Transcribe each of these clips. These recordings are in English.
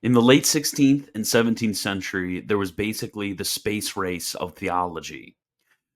In the late 16th and 17th century, there was basically the space race of theology.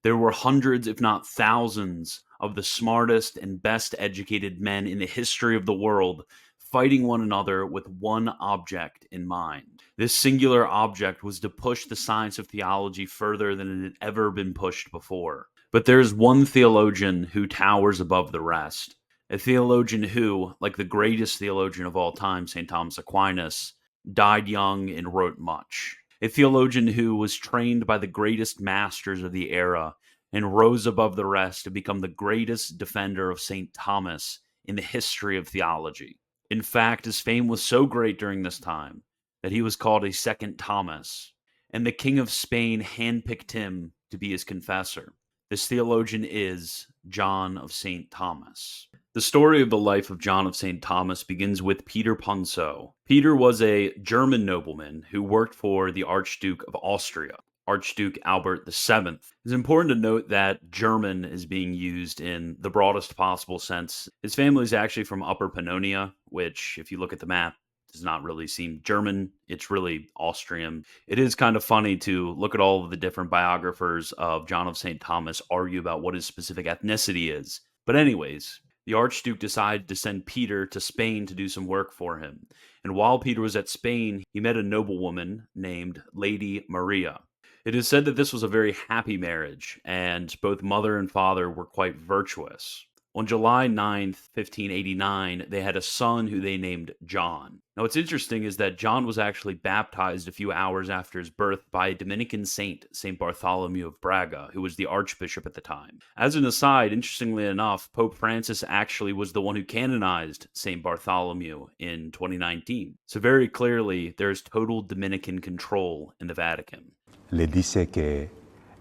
There were hundreds, if not thousands, of the smartest and best educated men in the history of the world fighting one another with one object in mind. This singular object was to push the science of theology further than it had ever been pushed before. But there's one theologian who towers above the rest. A theologian who, like the greatest theologian of all time, St. Thomas Aquinas, died young and wrote much. A theologian who was trained by the greatest masters of the era and rose above the rest to become the greatest defender of St. Thomas in the history of theology. In fact, his fame was so great during this time that he was called a second Thomas, and the King of Spain handpicked him to be his confessor. This theologian is John of St. Thomas. The story of the life of John of St. Thomas begins with Peter Punso. Peter was a German nobleman who worked for the Archduke of Austria, Archduke Albert VII. It's important to note that German is being used in the broadest possible sense. His family is actually from Upper Pannonia, which, if you look at the map, does not really seem German. It's really Austrian. It is kind of funny to look at all of the different biographers of John of St. Thomas argue about what his specific ethnicity is. But anyways, the Archduke decided to send Peter to Spain to do some work for him. And while Peter was at Spain, he met a noblewoman named Lady Maria. It is said that this was a very happy marriage, and both mother and father were quite virtuous. On July 9th, 1589, they had a son who they named John. Now, what's interesting is that John was actually baptized a few hours after his birth by a Dominican saint, St. Bartholomew of Braga, who was the archbishop at the time. As an aside, interestingly enough, Pope Francis actually was the one who canonized St. Bartholomew in 2019. So very clearly, there's total Dominican control in the Vatican. Le dice que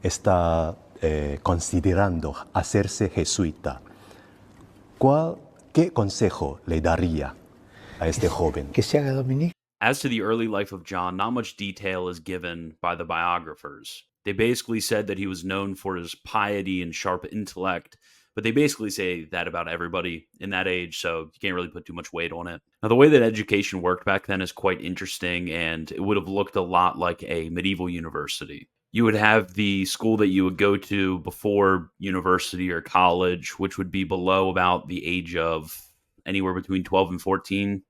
está considerando hacerse jesuita. ¿Qué consejo le daría a este joven? Que se haga dominico. As to the early life of John, not much detail is given by the biographers. They basically said that he was known for his piety and sharp intellect, but they basically say that about everybody in that age, so you can't really put too much weight on it. Now, the way that education worked back then is quite interesting, and it would have looked a lot like a medieval university. You would have the school that you would go to before university or college, which would be below about the age of anywhere between 12 and 14.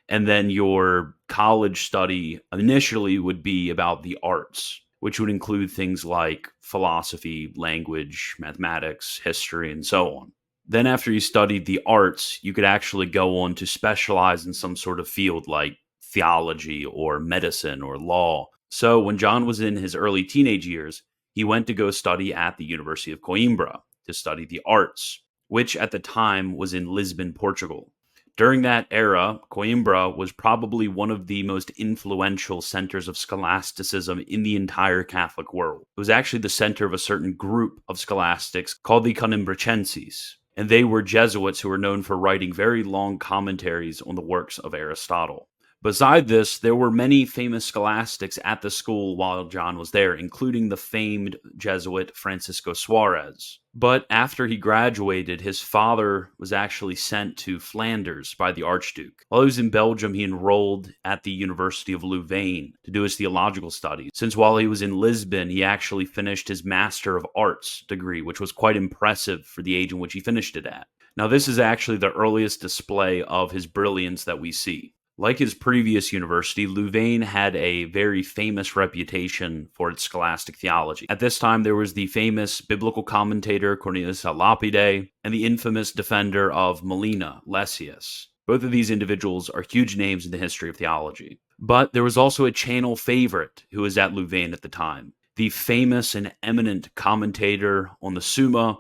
And then your college study initially would be about the arts, which would include things like philosophy, language, mathematics, history, and so on. Then after you studied the arts, you could actually go on to specialize in some sort of field like theology or medicine or law. So when John was in his early teenage years, he went to go study at the University of Coimbra to study the arts, which at the time was in Lisbon, Portugal. During that era, Coimbra was probably one of the most influential centers of scholasticism in the entire Catholic world. It was actually the center of a certain group of scholastics called the Conimbracenses, and they were Jesuits who were known for writing very long commentaries on the works of Aristotle. Beside this, there were many famous scholastics at the school while John was there, including the famed Jesuit Francisco Suarez. But after he graduated, his father was actually sent to Flanders by the Archduke. While he was in Belgium, he enrolled at the University of Louvain to do his theological studies, since while he was in Lisbon, he actually finished his Master of Arts degree, which was quite impressive for the age in which he finished it at. Now, this is actually the earliest display of his brilliance that we see. Like his previous university, Louvain had a very famous reputation for its scholastic theology. At this time, there was the famous biblical commentator Cornelius a Lapide and the infamous defender of Molina, Lessius. Both of these individuals are huge names in the history of theology. But there was also a channel favorite who was at Louvain at the time, the famous and eminent commentator on the Summa,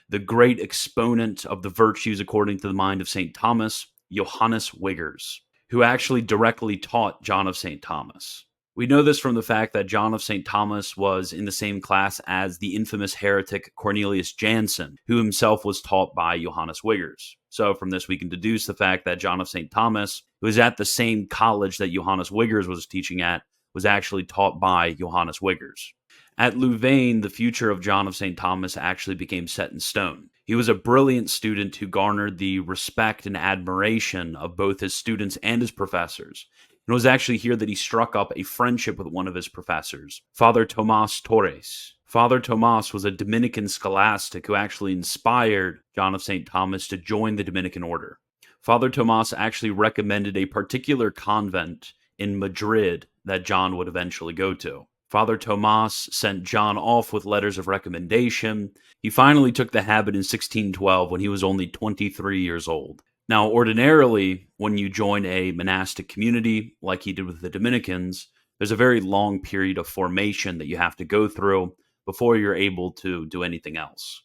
the great exponent of the virtues according to the mind of St. Thomas, Johannes Wiggers, who actually directly taught John of St. Thomas. We know this from the fact that John of St. Thomas was in the same class as the infamous heretic Cornelius Jansen, who himself was taught by Johannes Wiggers. So from this we can deduce the fact that John of St. Thomas, who was at the same college that Johannes Wiggers was teaching at, was actually taught by Johannes Wiggers. At Louvain, the future of John of St. Thomas actually became set in stone. He was a brilliant student who garnered the respect and admiration of both his students and his professors. And it was actually here that he struck up a friendship with one of his professors, Father Tomás Torres. Father Tomás was a Dominican scholastic who actually inspired John of St. Thomas to join the Dominican order. Father Tomás actually recommended a particular convent in Madrid that John would eventually go to. Father Tomás sent John off with letters of recommendation. He finally took the habit in 1612 when he was only 23 years old. Now, ordinarily, when you join a monastic community, like he did with the Dominicans, there's a very long period of formation that you have to go through before you're able to do anything else.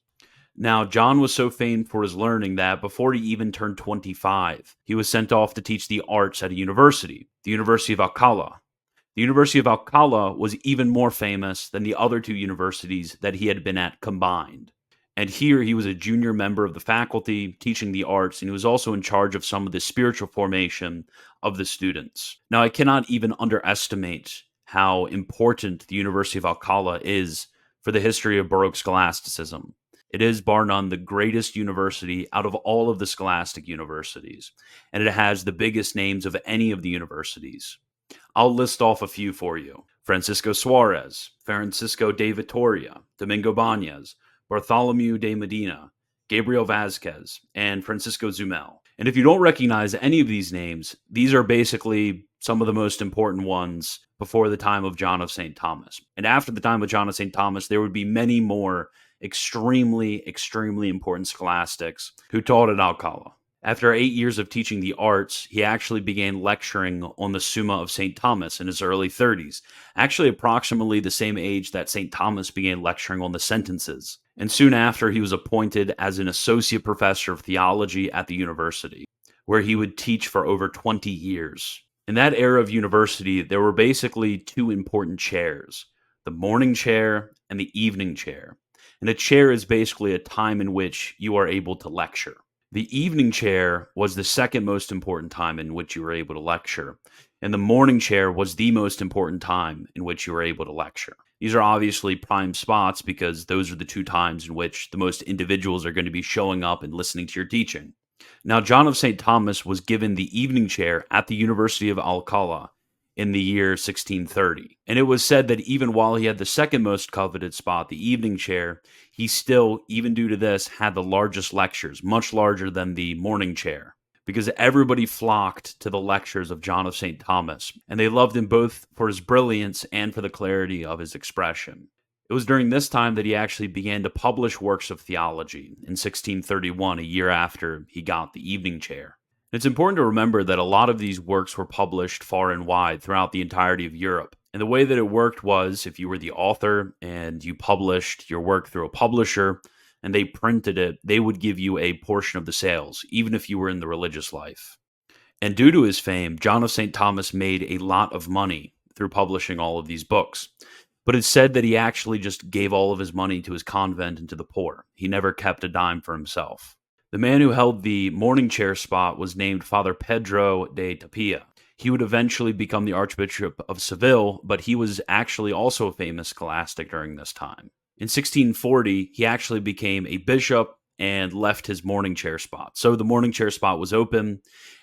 Now, John was so famed for his learning that before he even turned 25, he was sent off to teach the arts at a university, the University of Alcala. The University of Alcala was even more famous than the other two universities that he had been at combined. And here he was a junior member of the faculty teaching the arts, and he was also in charge of some of the spiritual formation of the students. Now, I cannot even underestimate how important the University of Alcala is for the history of Baroque scholasticism. It is, bar none, the greatest university out of all of the scholastic universities, and it has the biggest names of any of the universities. I'll list off a few for you. Francisco Suarez, Francisco de Vitoria, Domingo Bañez, Bartholomew de Medina, Gabriel Vázquez, and Francisco Zumel. And if you don't recognize any of these names, these are basically some of the most important ones before the time of John of St. Thomas. And after the time of John of St. Thomas, there would be many more extremely important scholastics who taught at Alcala. After 8 years of teaching the arts, he actually began lecturing on the Summa of St. Thomas in his early 30s, actually approximately the same age that St. Thomas began lecturing on the sentences. And soon after, he was appointed as an associate professor of theology at the university, where he would teach for over 20 years. In that era of university, there were basically two important chairs, the morning chair and the evening chair. And a chair is basically a time in which you are able to lecture. The evening chair was the second most important time in which you were able to lecture, and the morning chair was the most important time in which you were able to lecture. These are obviously prime spots because those are the two times in which the most individuals are going to be showing up and listening to your teaching. Now, John of St. Thomas was given the evening chair at the University of Alcala in the year 1630. And it was said that even while he had the second most coveted spot, the evening chair, he still, even due to this, had the largest lectures, much larger than the morning chair, because everybody flocked to the lectures of John of St. Thomas, and they loved him both for his brilliance and for the clarity of his expression. It was during this time that he actually began to publish works of theology in 1631, a year after he got the evening chair. It's important to remember that a lot of these works were published far and wide throughout the entirety of Europe. And the way that it worked was if you were the author and you published your work through a publisher and they printed it, they would give you a portion of the sales, even if you were in the religious life. And due to his fame, John of St. Thomas made a lot of money through publishing all of these books. But it's said that he actually just gave all of his money to his convent and to the poor. He never kept a dime for himself. The man who held the morning chair spot was named Father Pedro de Tapia. He would eventually become the Archbishop of Seville, but he was actually also a famous scholastic during this time. In 1640, he actually became a bishop and left his morning chair spot. So the morning chair spot was open,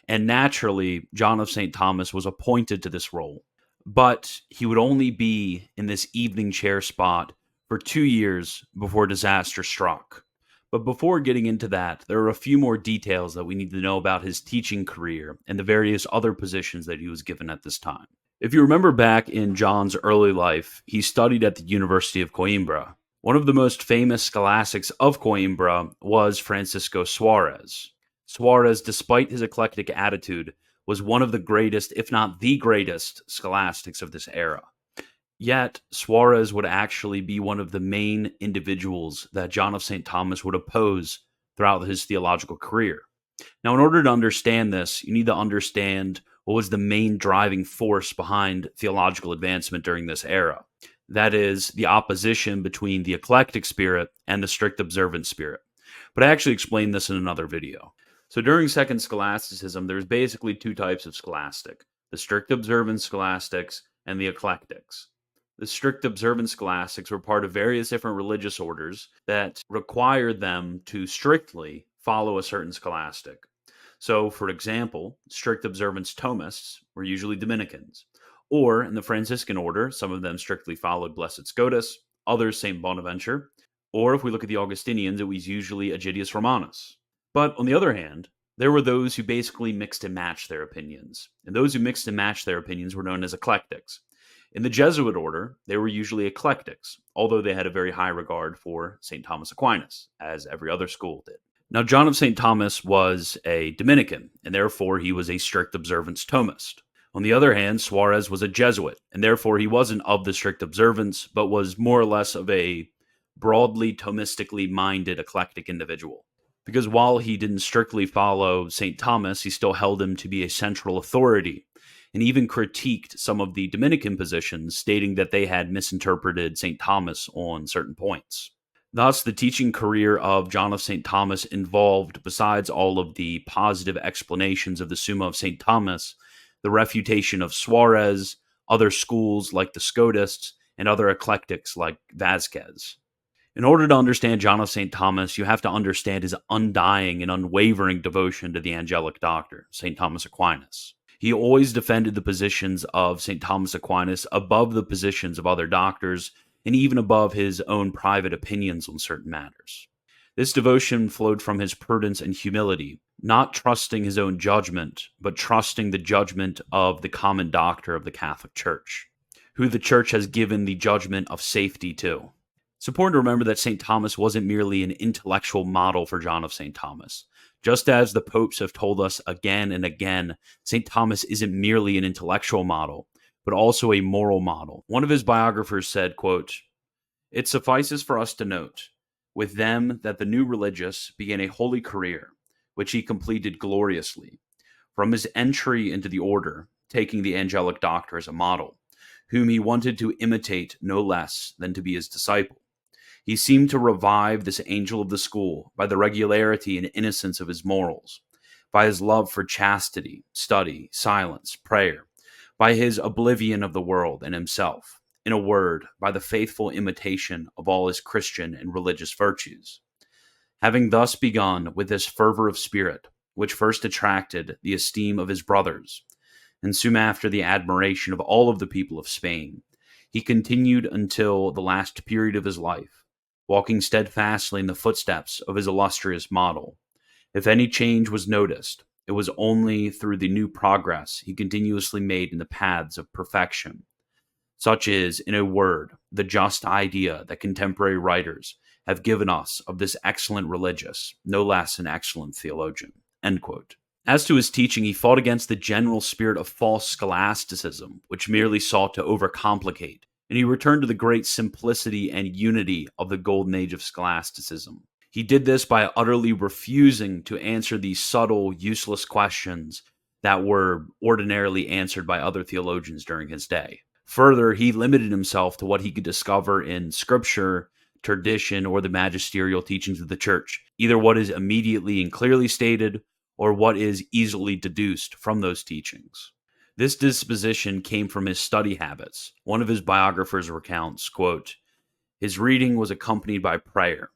and naturally, John of St. Thomas was appointed to this role. But he would only be in this evening chair spot for 2 years before disaster struck. But before getting into that, there are a few more details that we need to know about his teaching career and the various other positions that he was given at this time. If you remember back in John's early life, he studied at the University of Coimbra. One of the most famous scholastics of Coimbra was Francisco Suarez. Suarez, despite his eclectic attitude, was one of the greatest, if not the greatest, scholastics of this era. Yet, Suarez would actually be one of the main individuals that John of St. Thomas would oppose throughout his theological career. Now, in order to understand this, you need to understand what was the main driving force behind theological advancement during this era. That is, the opposition between the eclectic spirit and the strict observant spirit. But I actually explained this in another video. So during Second Scholasticism, there's basically two types of scholastic: the strict observant scholastics and the eclectics. The strict observant scholastics were part of various different religious orders that required them to strictly follow a certain scholastic. So, for example, strict observance Thomists were usually Dominicans, or in the Franciscan order, some of them strictly followed Blessed Scotus, others St. Bonaventure, or if we look at the Augustinians, it was usually Agidius Romanus. But on the other hand, there were those who basically mixed and matched their opinions, and those who mixed and matched their opinions were known as eclectics. In the Jesuit order, they were usually eclectics, although they had a very high regard for St. Thomas Aquinas, as every other school did. Now, John of St. Thomas was a Dominican, and therefore he was a strict observance Thomist. On the other hand, Suarez was a Jesuit, and therefore he wasn't of the strict observance, but was more or less of a broadly Thomistically minded eclectic individual. Because while he didn't strictly follow St. Thomas, he still held him to be a central authority, and even critiqued some of the Dominican positions, stating that they had misinterpreted St. Thomas on certain points. Thus, the teaching career of John of St. Thomas involved, besides all of the positive explanations of the Summa of St. Thomas, the refutation of Suarez, other schools like the Scotists, and other eclectics like Vasquez. In order to understand John of St. Thomas, you have to understand his undying and unwavering devotion to the angelic doctor, St. Thomas Aquinas. He always defended the positions of St. Thomas Aquinas above the positions of other doctors, and even above his own private opinions on certain matters. This devotion flowed from his prudence and humility, not trusting his own judgment, but trusting the judgment of the common doctor of the Catholic Church, who the Church has given the judgment of safety to. It's important to remember that St. Thomas wasn't merely an intellectual model for John of St. Thomas. Just as the popes have told us again and again, St. Thomas isn't merely an intellectual model, but also a moral model. One of his biographers said, quote, "It suffices for us to note, with them, that the new religious began a holy career, which he completed gloriously, from his entry into the order, taking the angelic doctor as a model, whom he wanted to imitate no less than to be his disciple. He seemed to revive this angel of the school by the regularity and innocence of his morals, by his love for chastity, study, silence, prayer, by his oblivion of the world and himself, in a word, by the faithful imitation of all his Christian and religious virtues. Having thus begun with this fervor of spirit, which first attracted the esteem of his brothers, and soon after the admiration of all of the people of Spain, he continued until the last period of his life, walking steadfastly in the footsteps of his illustrious model. If any change was noticed, it was only through the new progress he continuously made in the paths of perfection. Such is, in a word, the just idea that contemporary writers have given us of this excellent religious, no less an excellent theologian." End quote. As to his teaching, he fought against the general spirit of false scholasticism, which merely sought to overcomplicate, and he returned to the great simplicity and unity of the golden age of scholasticism. He did this by utterly refusing to answer these subtle, useless questions that were ordinarily answered by other theologians during his day. Further, he limited himself to what he could discover in scripture, tradition, or the magisterial teachings of the church, either what is immediately and clearly stated, or what is easily deduced from those teachings. This disposition came from his study habits. One of his biographers recounts, quote, "His reading was accompanied by prayer.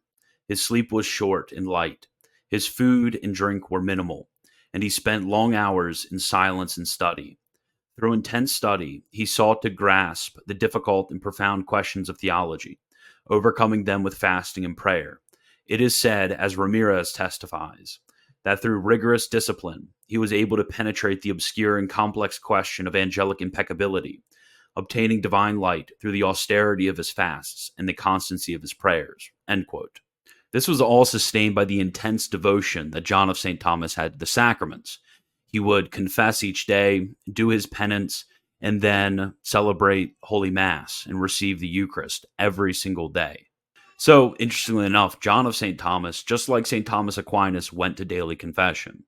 His sleep was short and light. His food and drink were minimal, and he spent long hours in silence and study. Through intense study, he sought to grasp the difficult and profound questions of theology, overcoming them with fasting and prayer. It is said, as Ramirez testifies, that through rigorous discipline, he was able to penetrate the obscure and complex question of angelic impeccability, obtaining divine light through the austerity of his fasts and the constancy of his prayers." End quote. This was all sustained by the intense devotion that John of St. Thomas had to the sacraments. He would confess each day, do his penance, and then celebrate Holy Mass and receive the Eucharist every single day. So, interestingly enough, John of St. Thomas, just like St. Thomas Aquinas, went to daily confession.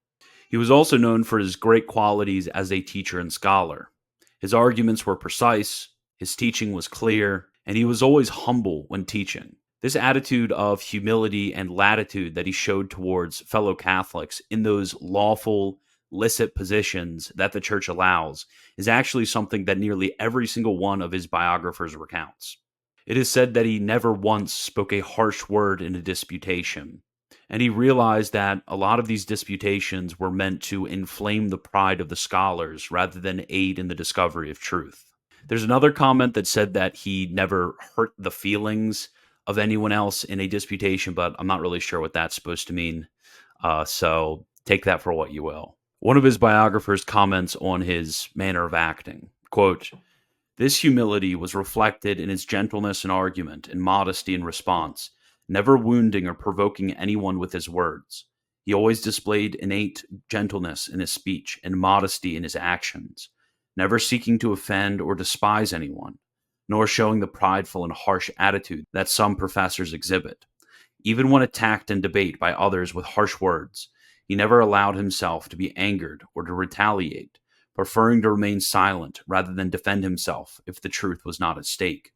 He was also known for his great qualities as a teacher and scholar. His arguments were precise, his teaching was clear, and he was always humble when teaching. This attitude of humility and latitude that he showed towards fellow Catholics in those lawful, licit positions that the church allows is actually something that nearly every single one of his biographers recounts. It is said that he never once spoke a harsh word in a disputation, And he realized that a lot of these disputations were meant to inflame the pride of the scholars rather than aid in the discovery of truth. There's another comment that said that he never hurt the feelings of anyone else in a disputation, but I'm not really sure what that's supposed to mean. So take that for what you will. One of his biographers comments on his manner of acting. Quote, "This humility was reflected in his gentleness in argument and modesty in response, never wounding or provoking anyone with his words. He always displayed innate gentleness in his speech and modesty in his actions, never seeking to offend or despise anyone, nor showing the prideful and harsh attitude that some professors exhibit. Even when attacked in debate by others with harsh words, he never allowed himself to be angered or to retaliate, preferring to remain silent rather than defend himself if the truth was not at stake.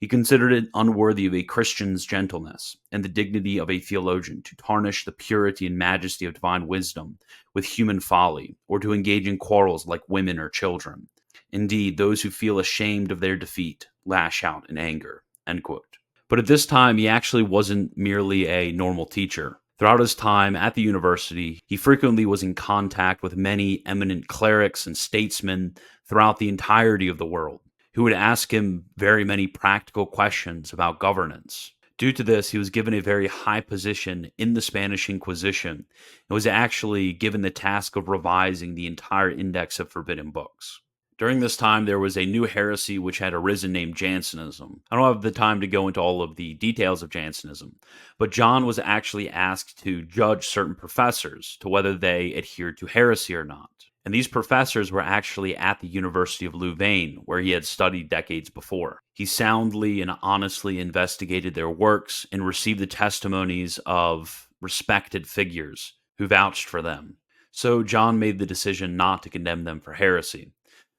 He considered it unworthy of a Christian's gentleness and the dignity of a theologian to tarnish the purity and majesty of divine wisdom with human folly, or to engage in quarrels like women or children. Indeed, those who feel ashamed of their defeat lash out in anger." End quote. But at this time, he actually wasn't merely a normal teacher. Throughout his time at the university, he frequently was in contact with many eminent clerics and statesmen throughout the entirety of the world, who would ask him very many practical questions about governance. Due to this, he was given a very high position in the Spanish Inquisition and was actually given the task of revising the entire index of forbidden books. During this time, there was a new heresy which had arisen named Jansenism. I don't have the time to go into all of the details of Jansenism, but John was actually asked to judge certain professors to whether they adhered to heresy or not. And these professors were actually at the University of Louvain, where he had studied decades before. He soundly and honestly investigated their works and received the testimonies of respected figures who vouched for them. So John made the decision not to condemn them for heresy.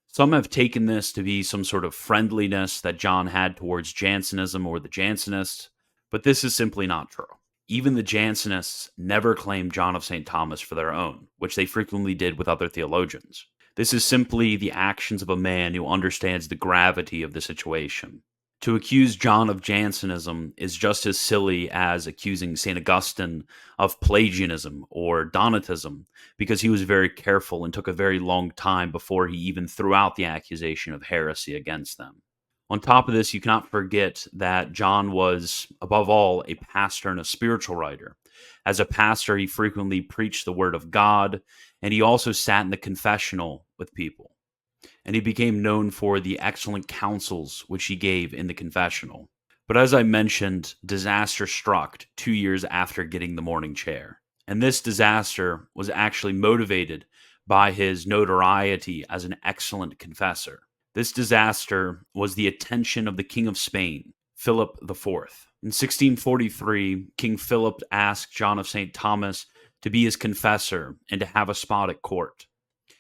Some have taken this to be some sort of friendliness that John had towards Jansenism or the Jansenists, but this is simply not true. Even the Jansenists never claimed John of St. Thomas for their own, which they frequently did with other theologians. This is simply the actions of a man who understands the gravity of the situation. To accuse John of Jansenism is just as silly as accusing St. Augustine of Pelagianism or Donatism, because he was very careful and took a very long time before he even threw out the accusation of heresy against them. On top of this, you cannot forget that John was, above all, a pastor and a spiritual writer. As a pastor, he frequently preached the word of God, and he also sat in the confessional with people. And he became known for the excellent counsels which he gave in the confessional. But as I mentioned, disaster struck 2 years after getting the morning chair. And this disaster was actually motivated by his notoriety as an excellent confessor. This disaster was the attention of the King of Spain, Philip IV. In 1643, King Philip asked John of St. Thomas to be his confessor and to have a spot at court.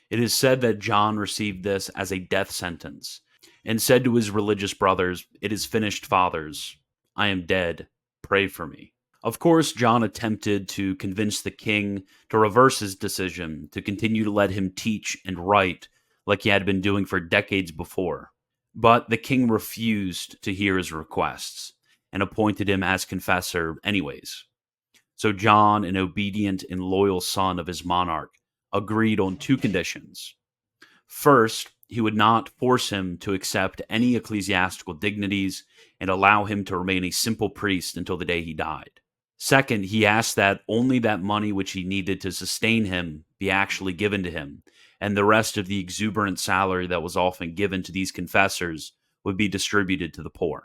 It is said that John received this as a death sentence and said to his religious brothers, "It is finished, fathers. I am dead. Pray for me." Of course, John attempted to convince the king to reverse his decision, to continue to let him teach and write like he had been doing for decades before. But the king refused to hear his requests and appointed him as confessor anyways. So John, an obedient and loyal son of his monarch, agreed on two conditions. First, he would not force him to accept any ecclesiastical dignities and allow him to remain a simple priest until the day he died. Second, he asked that only that money which he needed to sustain him be actually given to him, and the rest of the exuberant salary that was often given to these confessors would be distributed to the poor.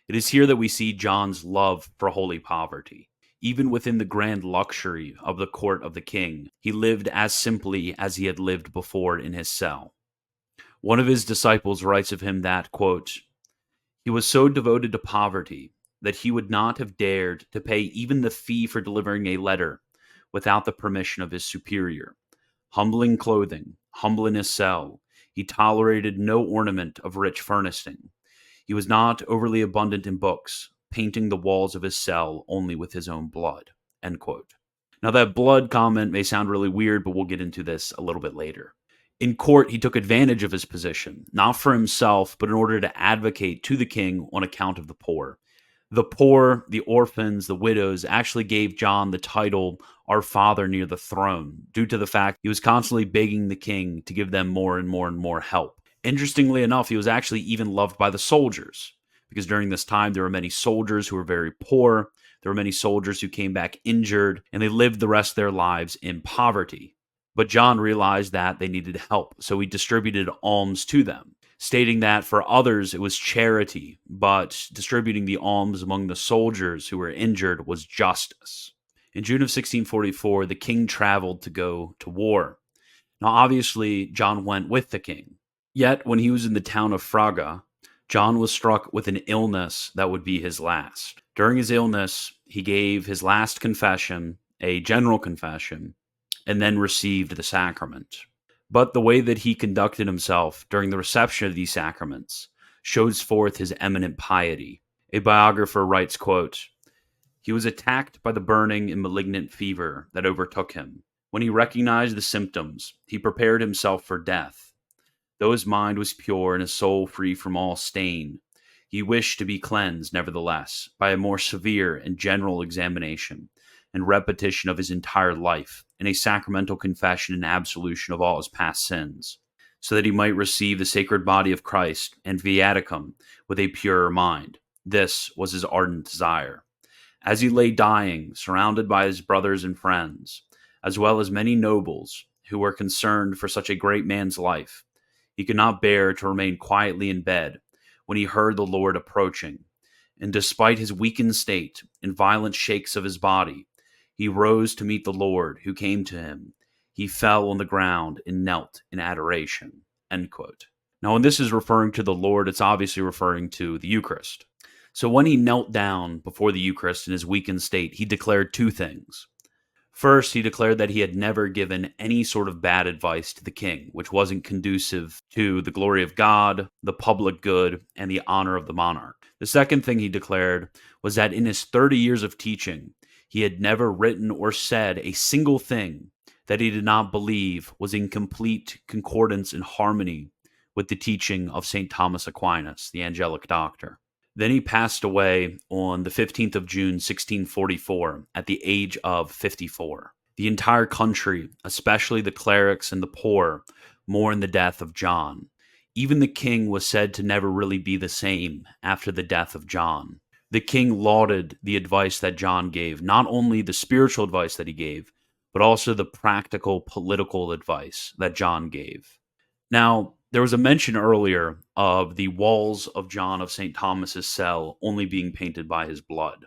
It is here that we see John's love for holy poverty. Even within the grand luxury of the court of the king, he lived as simply as he had lived before in his cell. One of his disciples writes of him that, quote, "He was so devoted to poverty that he would not have dared to pay even the fee for delivering a letter without the permission of his superior. Humble in clothing, humble in his cell, he tolerated no ornament of rich furnishing. He was not overly abundant in books, painting the walls of his cell only with his own blood." End quote. Now, that blood comment may sound really weird, but we'll get into this a little bit later. In court, he took advantage of his position, not for himself, but in order to advocate to the king on account of the poor. The poor, the orphans, the widows actually gave John the title Our Father near the throne due to the fact he was constantly begging the king to give them more and more and more help. Interestingly enough, he was actually even loved by the soldiers because during this time there were many soldiers who were very poor. There were many soldiers who came back injured and they lived the rest of their lives in poverty. But John realized that they needed help, so he distributed alms to them, stating that for others it was charity, but distributing the alms among the soldiers who were injured was justice. In June of 1644, the king traveled to go to war. Now, obviously, John went with the king. Yet, when he was in the town of Fraga, John was struck with an illness that would be his last. During his illness, he gave his last confession, a general confession, and then received the sacrament. But the way that he conducted himself during the reception of these sacraments shows forth his eminent piety. A biographer writes, quote, "He was attacked by the burning and malignant fever that overtook him. When he recognized the symptoms, he prepared himself for death. Though his mind was pure and his soul free from all stain, he wished to be cleansed, nevertheless, by a more severe and general examination and repetition of his entire life, in a sacramental confession and absolution of all his past sins, so that he might receive the sacred body of Christ and viaticum with a purer mind. This was his ardent desire. As he lay dying, surrounded by his brothers and friends, as well as many nobles who were concerned for such a great man's life, he could not bear to remain quietly in bed when he heard the Lord approaching, and despite his weakened state and violent shakes of his body, he rose to meet the Lord who came to him. He fell on the ground and knelt in adoration." End quote. Now, when this is referring to the Lord, it's obviously referring to the Eucharist. So when he knelt down before the Eucharist in his weakened state, he declared two things. First, he declared that he had never given any sort of bad advice to the king, which wasn't conducive to the glory of God, the public good, and the honor of the monarch. The second thing he declared was that in his 30 years of teaching, he had never written or said a single thing that he did not believe was in complete concordance and harmony with the teaching of St. Thomas Aquinas, the angelic doctor. Then he passed away on the 15th of June, 1644, at the age of 54. The entire country, especially the clerics and the poor, mourned the death of John. Even the king was said to never really be the same after the death of John. The king lauded the advice that John gave, not only the spiritual advice that he gave, but also the practical political advice that John gave. Now, there was a mention earlier of the walls of John of St. Thomas's cell only being painted by his blood.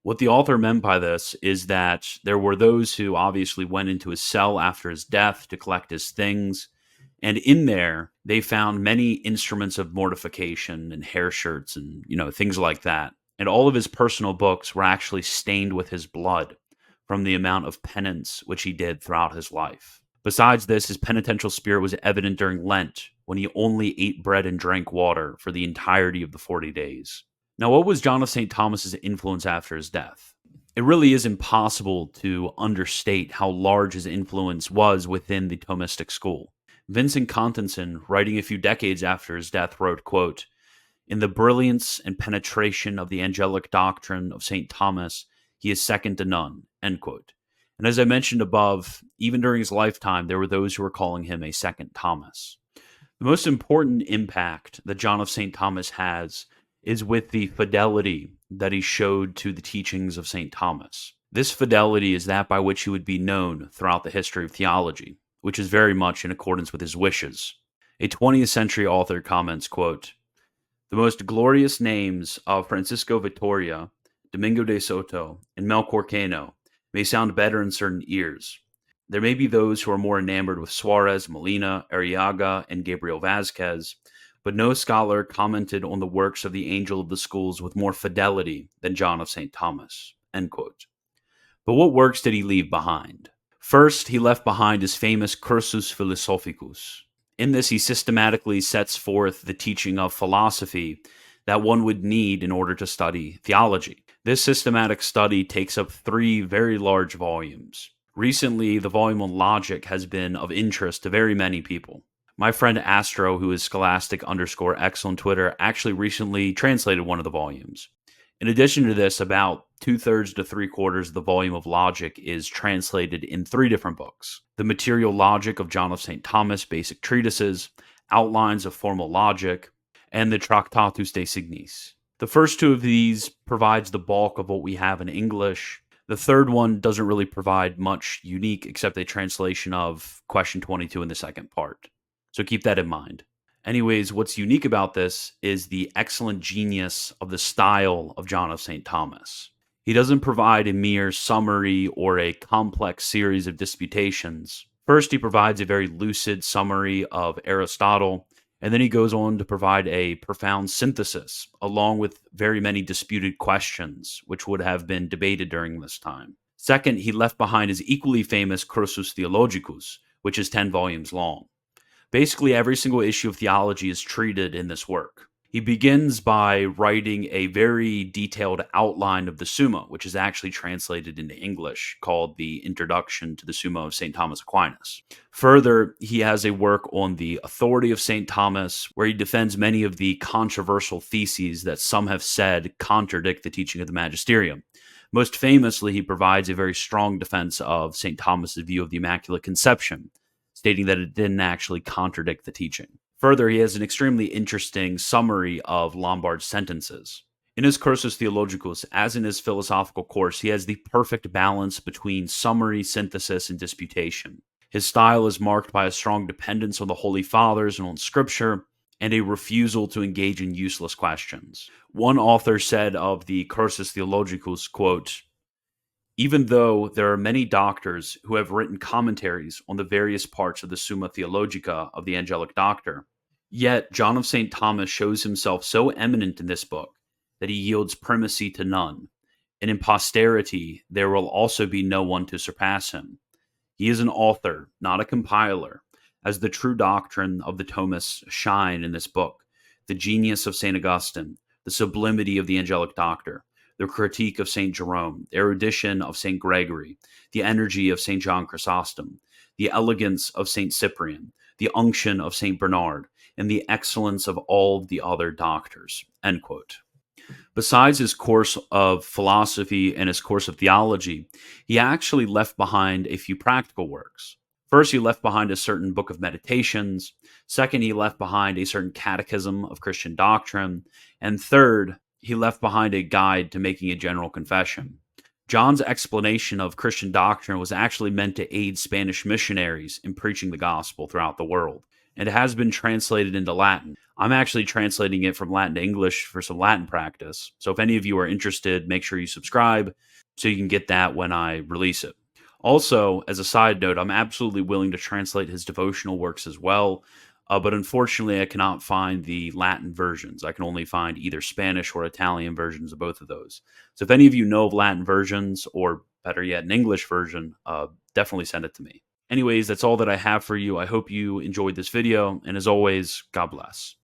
What the author meant by this is that there were those who obviously went into his cell after his death to collect his things, and in there they found many instruments of mortification and hair shirts and things like that. And all of his personal books were actually stained with his blood from the amount of penance which he did throughout his life. Besides this, his penitential spirit was evident during Lent, when he only ate bread and drank water for the entirety of the 40 days. Now, what was John of St. Thomas's influence after his death? It really is impossible to understate how large his influence was within the Thomistic school. Vincent Contenson, writing a few decades after his death, wrote, quote, "In the brilliance and penetration of the angelic doctrine of St. Thomas, he is second to none." End quote. And as I mentioned above, even during his lifetime, there were those who were calling him a second Thomas. The most important impact that John of St. Thomas has is with the fidelity that he showed to the teachings of St. Thomas. This fidelity is that by which he would be known throughout the history of theology, which is very much in accordance with his wishes. A 20th century author comments, quote, "The most glorious names of Francisco Vitoria, Domingo de Soto, and Melchor Cano may sound better in certain ears. There may be those who are more enamored with Suarez, Molina, Arriaga, and Gabriel Vasquez, but no scholar commented on the works of the angel of the schools with more fidelity than John of St. Thomas." End quote. But what works did he leave behind? First, he left behind his famous Cursus Philosophicus. In this, he systematically sets forth the teaching of philosophy that one would need in order to study theology. This systematic study takes up 3 very large volumes. Recently, the volume on logic has been of interest to very many people. My friend Astro, who is scholastic_X on Twitter, actually recently translated one of the volumes. In addition to this, about 2/3 to 3/4 of the volume of Logic is translated in 3 different books: The Material Logic of John of St. Thomas, Basic Treatises, Outlines of Formal Logic, and the Tractatus de Signis. The first 2 of these provides the bulk of what we have in English. The third one doesn't really provide much unique except a translation of question 22 in the second part. So keep that in mind. Anyways, what's unique about this is the excellent genius of the style of John of St. Thomas. He doesn't provide a mere summary or a complex series of disputations. First, he provides a very lucid summary of Aristotle, and then he goes on to provide a profound synthesis, along with very many disputed questions, which would have been debated during this time. Second, he left behind his equally famous Cursus Theologicus, which is 10 volumes long. Basically, every single issue of theology is treated in this work. He begins by writing a very detailed outline of the Summa, which is actually translated into English, called the Introduction to the Summa of St. Thomas Aquinas. Further, he has a work on the authority of St. Thomas, where he defends many of the controversial theses that some have said contradict the teaching of the Magisterium. Most famously, he provides a very strong defense of St. Thomas's view of the Immaculate Conception, stating that it didn't actually contradict the teaching. Further, he has an extremely interesting summary of Lombard's sentences. In his Cursus Theologicus, as in his philosophical course, he has the perfect balance between summary, synthesis, and disputation. His style is marked by a strong dependence on the Holy Fathers and on Scripture, and a refusal to engage in useless questions. One author said of the Cursus Theologicus, quote, "Even though there are many doctors who have written commentaries on the various parts of the Summa Theologica of the Angelic Doctor, yet John of St. Thomas shows himself so eminent in this book that he yields primacy to none, and in posterity there will also be no one to surpass him. He is an author, not a compiler, as the true doctrine of the Thomists shine in this book, the genius of St. Augustine, the sublimity of the Angelic Doctor, the critique of St. Jerome, the erudition of St. Gregory, the energy of St. John Chrysostom, the elegance of St. Cyprian, the unction of St. Bernard, and the excellence of all the other doctors." End quote. Besides his course of philosophy and his course of theology, he actually left behind a few practical works. First, he left behind a certain book of meditations. Second, he left behind a certain catechism of Christian doctrine. And third, he left behind a guide to making a general confession. John's explanation of Christian doctrine was actually meant to aid Spanish missionaries in preaching the gospel throughout the world, and it has been translated into Latin. I'm actually translating it from Latin to English for some Latin practice, so if any of you are interested, make sure you subscribe so you can get that when I release it. Also, as a side note, I'm absolutely willing to translate his devotional works as well, but unfortunately I cannot find the Latin versions. I can only find either Spanish or Italian versions of both of those. So if any of you know of Latin versions, or better yet, an English version, definitely send it to me. Anyways, that's all that I have for you. I hope you enjoyed this video, and as always, God bless.